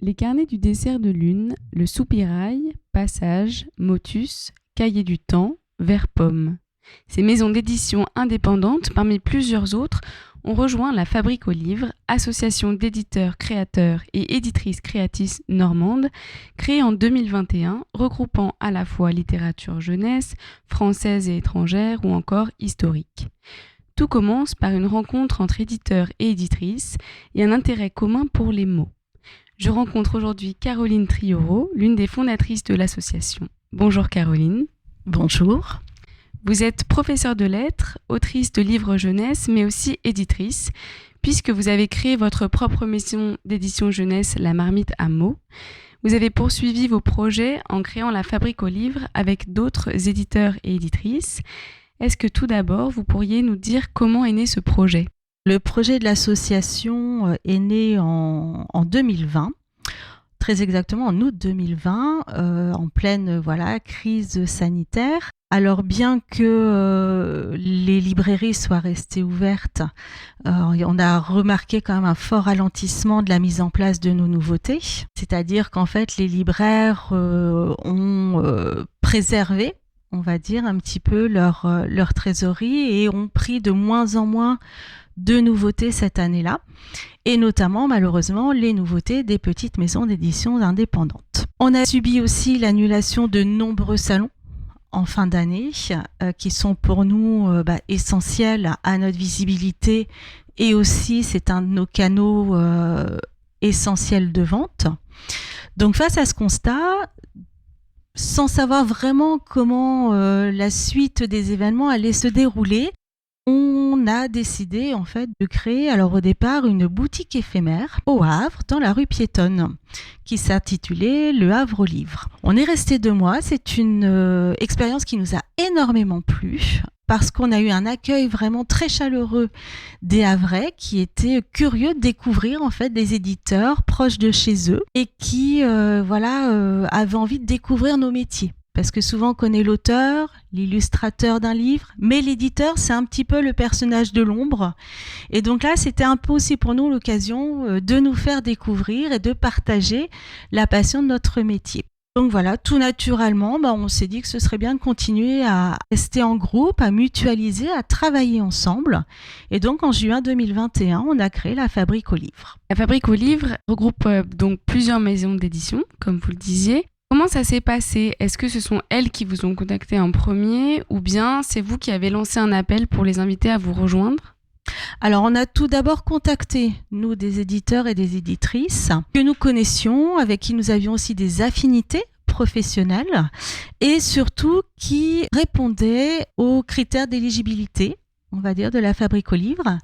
Les carnets du dessert de lune, le soupirail, Passage, Motus, Cahiers du temps, Vert Pomme. Ces maisons d'édition indépendantes, parmi plusieurs autres, ont rejoint la Fabrique aux livres, association d'éditeurs, créateurs et éditrices créatrices normandes, créée en 2021, regroupant à la fois littérature jeunesse, française et étrangère ou encore historique. Tout commence par une rencontre entre éditeurs et éditrices et un intérêt commun pour les mots. Je rencontre aujourd'hui Caroline Trioro, l'une des fondatrices de l'association. Bonjour Caroline. Bonjour. Vous êtes professeure de lettres, autrice de livres jeunesse, mais aussi éditrice, puisque vous avez créé votre propre maison d'édition jeunesse, La Marmite à mots. Vous avez poursuivi vos projets en créant la Fabrique aux livres avec d'autres éditeurs et éditrices. Est-ce que tout d'abord, vous pourriez nous dire comment est né ce projet ? Le projet de l'association est né en 2020, très exactement en août 2020, en pleine crise sanitaire. Alors bien que les librairies soient restées ouvertes, on a remarqué quand même un fort ralentissement de la mise en place de nos nouveautés. C'est-à-dire qu'en fait les libraires ont préservé, on va dire, un petit peu leur trésorerie et ont pris de moins en moins de nouveautés cette année-là, et notamment malheureusement les nouveautés des petites maisons d'édition indépendantes. On a subi aussi l'annulation de nombreux salons en fin d'année, qui sont pour nous essentiels à notre visibilité, et aussi c'est un de nos canaux essentiels de vente. Donc face à ce constat, sans savoir vraiment comment la suite des événements allait se dérouler, on a décidé en fait de créer alors au départ une boutique éphémère au Havre, dans la rue piétonne, qui s'intitulait Le Havre aux livres. On est resté 2 mois, c'est une expérience qui nous a énormément plu, parce qu'on a eu un accueil vraiment très chaleureux des Havrais qui étaient curieux de découvrir en fait des éditeurs proches de chez eux et qui avaient envie de découvrir nos métiers. Parce que souvent on connaît l'auteur, l'illustrateur d'un livre, mais l'éditeur c'est un petit peu le personnage de l'ombre. Et donc là c'était un peu aussi pour nous l'occasion de nous faire découvrir et de partager la passion de notre métier. Donc voilà, tout naturellement, on s'est dit que ce serait bien de continuer à rester en groupe, à mutualiser, à travailler ensemble. Et donc en juin 2021, on a créé la Fabrique aux livres. La Fabrique aux livres regroupe donc plusieurs maisons d'édition, comme vous le disiez. Comment ça s'est passé ? Est-ce que ce sont elles qui vous ont contacté en premier ou bien c'est vous qui avez lancé un appel pour les inviter à vous rejoindre ? Alors, on a tout d'abord contacté, nous, des éditeurs et des éditrices que nous connaissions, avec qui nous avions aussi des affinités professionnelles et surtout qui répondaient aux critères d'éligibilité, on va dire, de la Fabrique aux livres,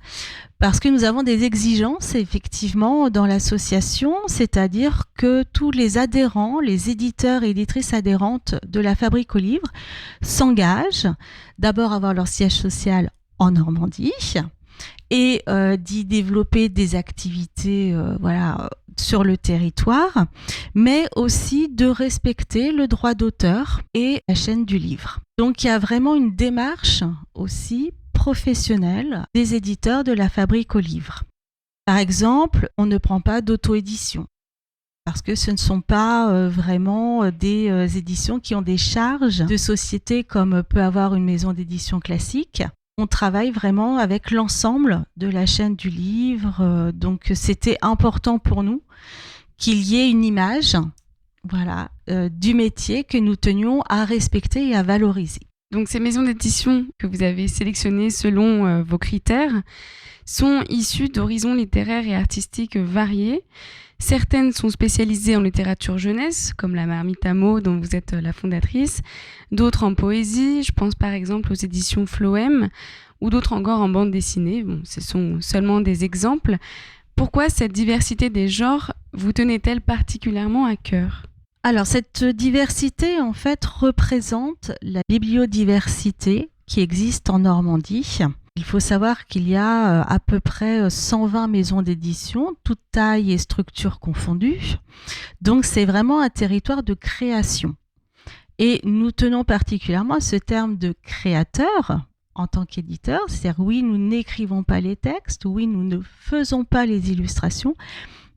parce que nous avons des exigences effectivement dans l'association, c'est-à-dire que tous les adhérents, les éditeurs et éditrices adhérentes de la Fabrique aux livres s'engagent d'abord à avoir leur siège social en Normandie et d'y développer des activités sur le territoire, mais aussi de respecter le droit d'auteur et la chaîne du livre. Donc il y a vraiment une démarche aussi professionnelle des éditeurs de la Fabrique aux livres. Par exemple, on ne prend pas d'auto-édition parce que ce ne sont pas vraiment des éditions qui ont des charges de société comme peut avoir une maison d'édition classique. On travaille vraiment avec l'ensemble de la chaîne du livre, donc c'était important pour nous qu'il y ait une image du métier que nous tenions à respecter et à valoriser. Donc ces maisons d'édition que vous avez sélectionnées selon vos critères sont issues d'horizons littéraires et artistiques variés. Certaines sont spécialisées en littérature jeunesse, comme la Marmite à mots dont vous êtes la fondatrice, d'autres en poésie, je pense par exemple aux éditions Floem, ou d'autres encore en bande dessinée. Bon, ce sont seulement des exemples. Pourquoi cette diversité des genres vous tenait-elle particulièrement à cœur ? Alors cette diversité en fait représente la bibliodiversité qui existe en Normandie. Il faut savoir qu'il y a à peu près 120 maisons d'édition, toutes tailles et structures confondues. Donc c'est vraiment un territoire de création. Et nous tenons particulièrement à ce terme de créateur en tant qu'éditeur, c'est-à-dire oui, nous n'écrivons pas les textes, oui, nous ne faisons pas les illustrations,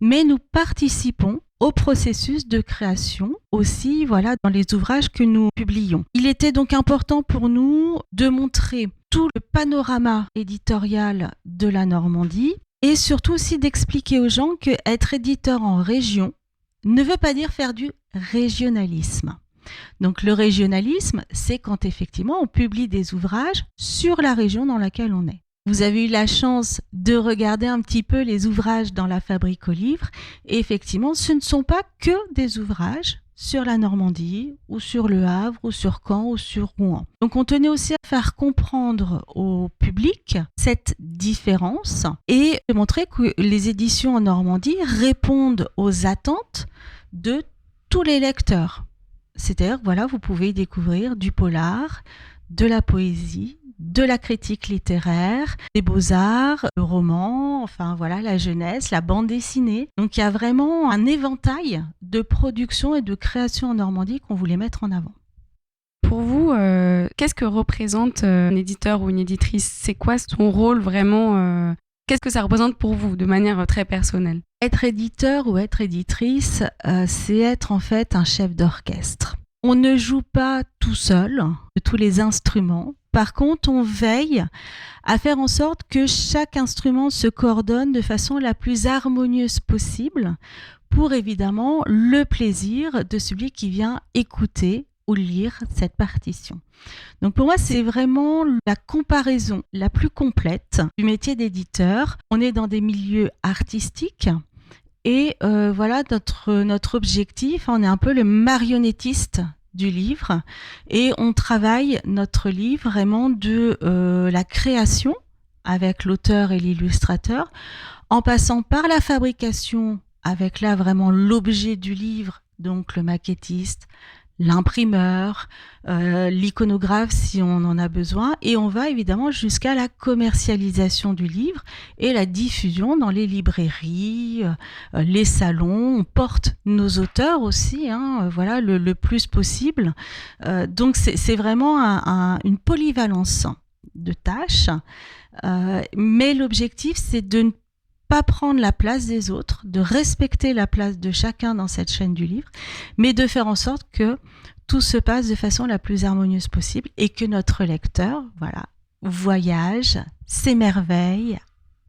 mais nous participons au processus de création aussi, voilà, dans les ouvrages que nous publions. Il était donc important pour nous de montrer tout le panorama éditorial de la Normandie et surtout aussi d'expliquer aux gens que être éditeur en région ne veut pas dire faire du régionalisme. Donc le régionalisme, c'est quand effectivement on publie des ouvrages sur la région dans laquelle on est. Vous avez eu la chance de regarder un petit peu les ouvrages dans la Fabrique aux livres et effectivement ce ne sont pas que des ouvrages sur la Normandie ou sur Le Havre ou sur Caen ou sur Rouen. Donc on tenait aussi à faire comprendre au public cette différence et de montrer que les éditions en Normandie répondent aux attentes de tous les lecteurs. C'est-à-dire, voilà, vous pouvez découvrir du polar, de la poésie, de la critique littéraire, des beaux-arts, le roman, enfin voilà, la jeunesse, la bande dessinée. Donc il y a vraiment un éventail de production et de création en Normandie qu'on voulait mettre en avant. Pour vous, qu'est-ce que représente un éditeur ou une éditrice ? C'est quoi son rôle vraiment Qu'est-ce que ça représente pour vous de manière très personnelle ? Être éditeur ou être éditrice, c'est être en fait un chef d'orchestre. On ne joue pas tout seul de tous les instruments. Par contre, on veille à faire en sorte que chaque instrument se coordonne de façon la plus harmonieuse possible pour évidemment le plaisir de celui qui vient écouter ou lire cette partition. Donc pour moi, c'est vraiment la comparaison la plus complète du métier d'éditeur. On est dans des milieux artistiques et voilà notre objectif, on est un peu le marionnettiste du livre et on travaille notre livre vraiment de la création avec l'auteur et l'illustrateur en passant par la fabrication avec là vraiment l'objet du livre, donc le maquettiste, l'imprimeur, l'iconographe si on en a besoin et on va évidemment jusqu'à la commercialisation du livre et la diffusion dans les librairies, les salons. On porte nos auteurs aussi, voilà, le plus possible. Donc c'est vraiment une polyvalence de tâches, mais l'objectif c'est de ne pas prendre la place des autres, de respecter la place de chacun dans cette chaîne du livre, mais de faire en sorte que tout se passe de façon la plus harmonieuse possible et que notre lecteur, voilà, voyage, s'émerveille,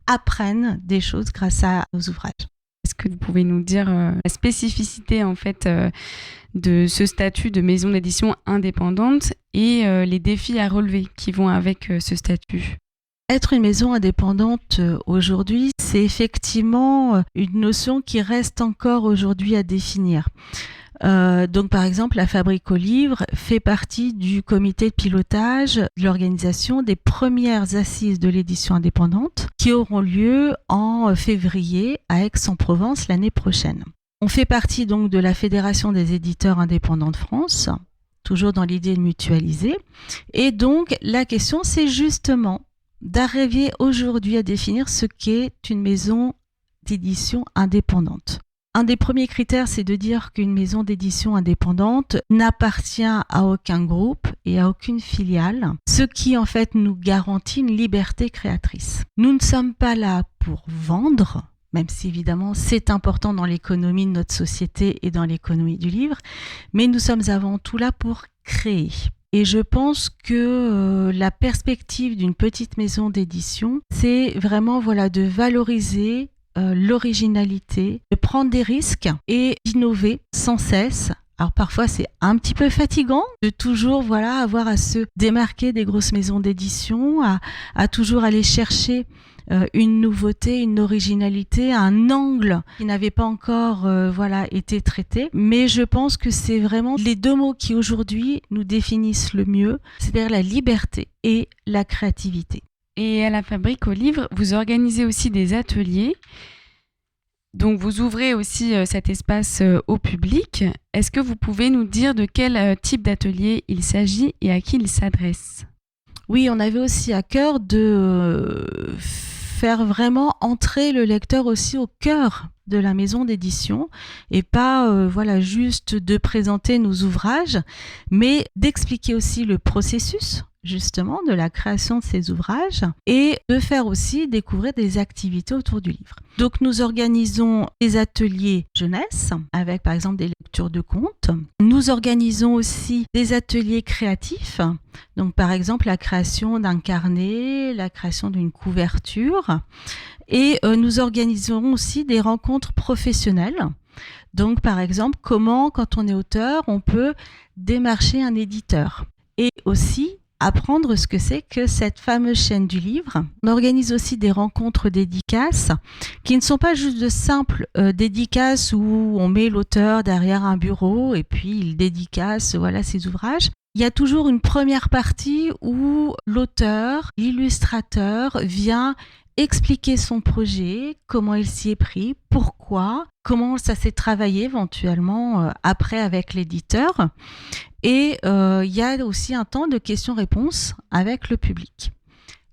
apprenne des choses grâce à nos ouvrages. Est-ce que vous pouvez nous dire la spécificité en fait de ce statut de maison d'édition indépendante et les défis à relever qui vont avec ce statut ? Être une maison indépendante aujourd'hui, c'est effectivement une notion qui reste encore aujourd'hui à définir. Donc par exemple, la Fabrique aux livres fait partie du comité de pilotage de l'organisation des premières assises de l'édition indépendante qui auront lieu en février à Aix-en-Provence l'année prochaine. On fait partie donc de la Fédération des éditeurs indépendants de France, toujours dans l'idée de mutualiser. Et donc la question, c'est justement d'arriver aujourd'hui à définir ce qu'est une maison d'édition indépendante. Un des premiers critères, c'est de dire qu'une maison d'édition indépendante n'appartient à aucun groupe et à aucune filiale, ce qui en fait nous garantit une liberté créatrice. Nous ne sommes pas là pour vendre, même si évidemment c'est important dans l'économie de notre société et dans l'économie du livre, mais nous sommes avant tout là pour créer. Et je pense que la perspective d'une petite maison d'édition, c'est vraiment voilà, de valoriser l'originalité, de prendre des risques et d'innover sans cesse. Alors parfois c'est un petit peu fatigant de toujours voilà, avoir à se démarquer des grosses maisons d'édition, à toujours aller chercher une nouveauté, une originalité, un angle qui n'avait pas encore voilà, été traité. Mais je pense que c'est vraiment les deux mots qui aujourd'hui nous définissent le mieux, c'est-à-dire la liberté et la créativité. Et à la Fabrique aux livres, vous organisez aussi des ateliers. Donc vous ouvrez aussi cet espace au public. Est-ce que vous pouvez nous dire de quel type d'atelier il s'agit et à qui il s'adresse ? Oui, on avait aussi à cœur de faire vraiment entrer le lecteur aussi au cœur de la maison d'édition et pas voilà juste de présenter nos ouvrages, mais d'expliquer aussi le processus, justement de la création de ces ouvrages et de faire aussi découvrir des activités autour du livre. Donc nous organisons des ateliers jeunesse avec par exemple des lectures de contes. Nous organisons aussi des ateliers créatifs, donc par exemple la création d'un carnet, la création d'une couverture, et nous organisons aussi des rencontres professionnelles. Donc par exemple comment quand on est auteur on peut démarcher un éditeur et aussi apprendre ce que c'est que cette fameuse chaîne du livre. On organise aussi des rencontres dédicaces qui ne sont pas juste de simples dédicaces où on met l'auteur derrière un bureau et puis il dédicace ses ouvrages. Il y a toujours une première partie où l'auteur, l'illustrateur vient expliquer son projet, comment il s'y est pris, pourquoi, comment ça s'est travaillé éventuellement après avec l'éditeur. Et il y a aussi un temps de questions-réponses avec le public.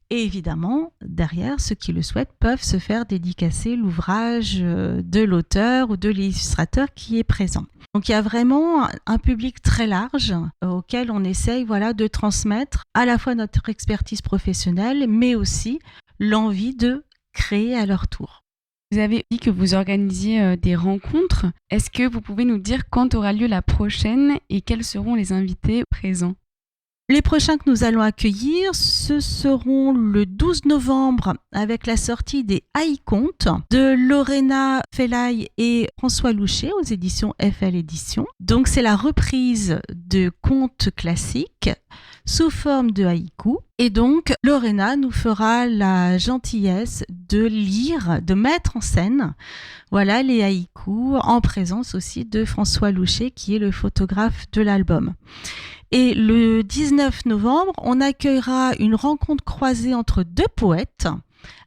Et évidemment, derrière, ceux qui le souhaitent peuvent se faire dédicacer l'ouvrage de l'auteur ou de l'illustrateur qui est présent. Donc il y a vraiment un public très large auquel on essaye de transmettre à la fois notre expertise professionnelle, mais aussi l'envie de créer à leur tour. Vous avez dit que vous organisiez des rencontres. Est-ce que vous pouvez nous dire quand aura lieu la prochaine et quels seront les invités présents ? Les prochains que nous allons accueillir, ce seront le 12 novembre avec la sortie des Haïcontes de Lorena Fellaï et François Louchet aux éditions FL Éditions. Donc c'est la reprise de contes classiques sous forme de haïku. Et donc Lorena nous fera la gentillesse de lire, de mettre en scène les haïkus en présence aussi de François Louchet qui est le photographe de l'album. Et le 19 novembre, on accueillera une rencontre croisée entre deux poètes,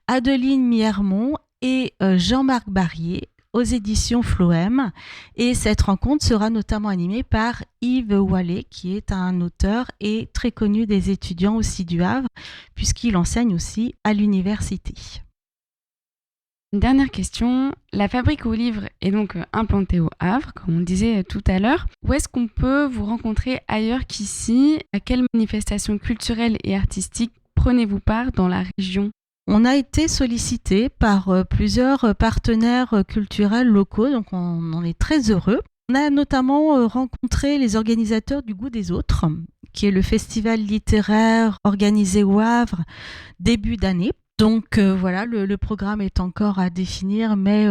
Adeline Miermont et Jean-Marc Barrier, aux éditions Floem. Et cette rencontre sera notamment animée par Yves Wallet, qui est un auteur et très connu des étudiants aussi du Havre, puisqu'il enseigne aussi à l'université. Une dernière question. La Fabrique aux livres est donc implantée au Havre, comme on disait tout à l'heure. Où est-ce qu'on peut vous rencontrer ailleurs qu'ici ? À quelles manifestations culturelles et artistiques prenez-vous part dans la région ? On a été sollicité par plusieurs partenaires culturels locaux, donc on en est très heureux. On a notamment rencontré les organisateurs du Goût des Autres, qui est le festival littéraire organisé au Havre début d'année. Donc le programme est encore à définir, mais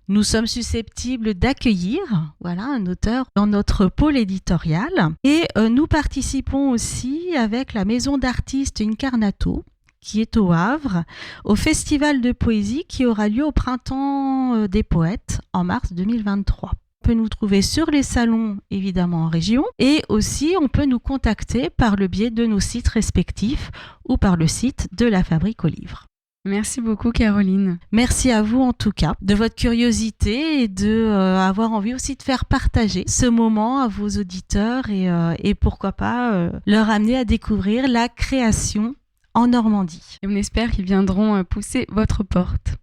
nous sommes susceptibles d'accueillir un auteur dans notre pôle éditorial. Et nous participons aussi avec la maison d'artistes Incarnato, qui est au Havre, au festival de poésie qui aura lieu au Printemps des Poètes en mars 2023. On peut nous trouver sur les salons, évidemment en région, et aussi on peut nous contacter par le biais de nos sites respectifs ou par le site de la Fabrique aux livres. Merci beaucoup Caroline. Merci à vous en tout cas de votre curiosité et de avoir envie aussi de faire partager ce moment à vos auditeurs et pourquoi pas leur amener à découvrir la création en Normandie. Et on espère qu'ils viendront pousser votre porte.